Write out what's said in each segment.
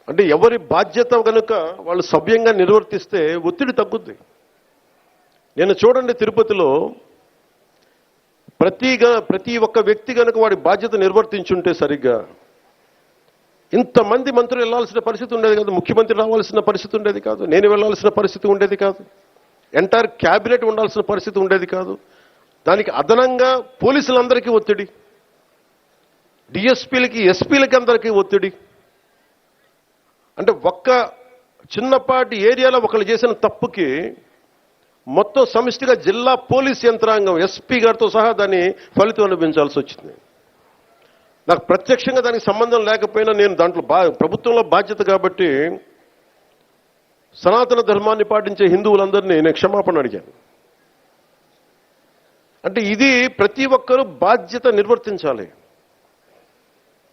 అంటే ఎవరి బాధ్యత కనుక వాళ్ళు సవ్యంగా నిర్వర్తిస్తే ఒత్తిడి తగ్గుద్ది. నేను చూడండి, తిరుపతిలో ప్రతి ఒక్క వ్యక్తి కనుక వాడి బాధ్యత నిర్వర్తించుంటే సరిగ్గా ఇంతమంది మంత్రులు వెళ్లాల్సిన పరిస్థితి ఉండేది కాదు, ముఖ్యమంత్రి రావాల్సిన పరిస్థితి ఉండేది కాదు, నేను వెళ్లాల్సిన పరిస్థితి ఉండేది కాదు, ఎంటైర్ క్యాబినెట్ ఉండాల్సిన పరిస్థితి ఉండేది కాదు. దానికి అదనంగా పోలీసులందరికీ ఒత్తిడి, డిఎస్పీలకి ఎస్పీలకి అందరికీ ఒత్తిడి. అంటే ఒక్క చిన్నపాటి ఏరియాలో ఒకళ్ళు చేసిన తప్పుకి మొత్తం సమిష్టిగా జిల్లా పోలీస్ యంత్రాంగం ఎస్పీ గారితో సహా దాన్ని ఫలితం అనుభవించాల్సి వచ్చింది. నాకు ప్రత్యక్షంగా దానికి సంబంధం లేకపోయినా నేను దాంట్లో ప్రభుత్వంలో బాధ్యత కాబట్టి సనాతన ధర్మాన్ని పాటించే హిందువులందరినీ నేను క్షమాపణ అడిగాను. అంటే ఇది ప్రతి ఒక్కరూ బాధ్యత నిర్వర్తించాలి.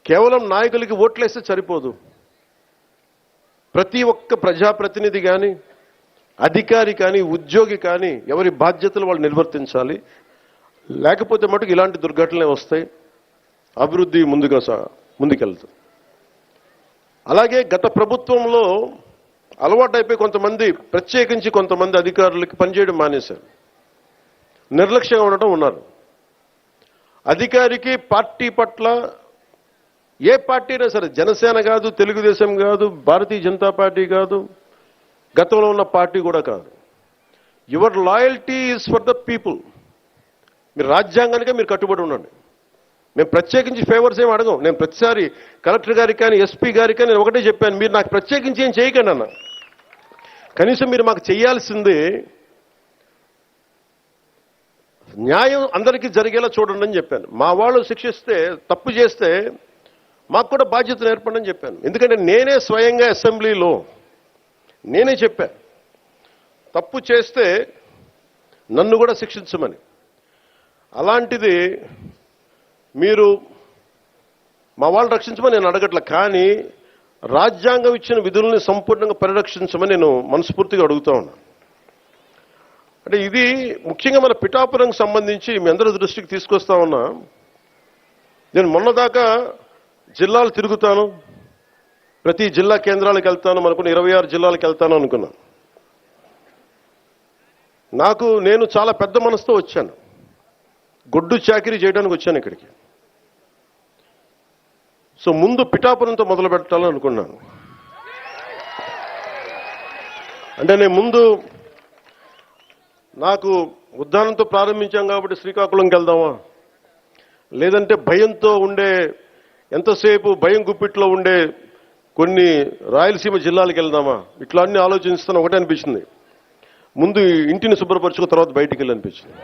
కేవలం నాయకులకి ఓట్లేస్తే సరిపోదు. ప్రతి ఒక్క ప్రజాప్రతినిధి కానీ, అధికారి కానీ, ఉద్యోగి కానీ ఎవరి బాధ్యతలు వాళ్ళు నిర్వర్తించాలి. లేకపోతే మటుకు ఇలాంటి దుర్ఘటనలే వస్తాయి, అభివృద్ధి ముందుకెళ్తుంది. అలాగే గత ప్రభుత్వంలో అలవాటైపోయి కొంతమంది, ప్రత్యేకించి కొంతమంది అధికారులకి పనిచేయడం మానేశారు, నిర్లక్ష్యంగా ఉండటం ఉన్నారు. అధికారికి పార్టీ పట్ల, ఏ పార్టీ అయినా సరే, జనసేన కాదు, తెలుగుదేశం కాదు, భారతీయ జనతా పార్టీ కాదు, గతంలో ఉన్న పార్టీ కూడా కాదు, your loyalty is for the people. మీరు రాజ్యాంగానికే మీరు కట్టుబడి ఉండండి. మేము ప్రత్యేకించి ఫేవర్స్ ఏమి అడగం. నేను ప్రతిసారి కలెక్టర్ గారికి కానీ, ఎస్పీ గారికి కానీ నేను ఒకటే చెప్పాను, మీరు నాకు ప్రత్యేకించి ఏం చేయకండి అన్న. కనీసం మీరు మాకు చేయాల్సింది న్యాయం అందరికీ జరిగేలా చూడండి అని చెప్పాను. మా వాళ్ళు శిక్షిస్తే, తప్పు చేస్తే మాకు కూడా బాధ్యత ఏర్పడని చెప్పాను. ఎందుకంటే నేనే స్వయంగా అసెంబ్లీలో నేనే చెప్పాను, తప్పు చేస్తే నన్ను కూడా శిక్షించమని. అలాంటిది మీరు మా వాళ్ళు రక్షించమని నేను అడగట్ల, కానీ రాజ్యాంగం ఇచ్చిన విధుల్ని సంపూర్ణంగా పరిరక్షించమని నేను మనస్ఫూర్తిగా అడుగుతా ఉన్నాను. అంటే ఇది ముఖ్యంగా మన పిఠాపురంకి సంబంధించి మీ అందరి దృష్టికి తీసుకొస్తా ఉన్నా. నేను మొన్నదాకా జిల్లాలు తిరుగుతాను, ప్రతి జిల్లా కేంద్రాలకు వెళ్తాను, అనుకున్న 26 జిల్లాలకు వెళ్తాను అనుకున్నాను. నేను చాలా పెద్ద మనసుతో వచ్చాను, గొడ్డు చాకిరీ చేయడానికి వచ్చాను ఇక్కడికి. సో ముందు పిఠాపురంతో మొదలు పెట్టాలని అనుకున్నాను. అంటే నేను ముందు నాకు ఉద్దానంతో ప్రారంభించాం కాబట్టి శ్రీకాకుళంకి వెళ్దామా, లేదంటే భయంతో ఉండే, ఎంతసేపు భయం గుప్పిట్లో ఉండే కొన్ని రాయలసీమ జిల్లాలకు వెళ్దామా, ఇట్లా అన్ని ఆలోచిస్తాను. ఒకటే అనిపించింది, ముందు ఇంటిని శుభ్రపరచుకో, తర్వాత బయటికి వెళ్ళి అనిపించింది.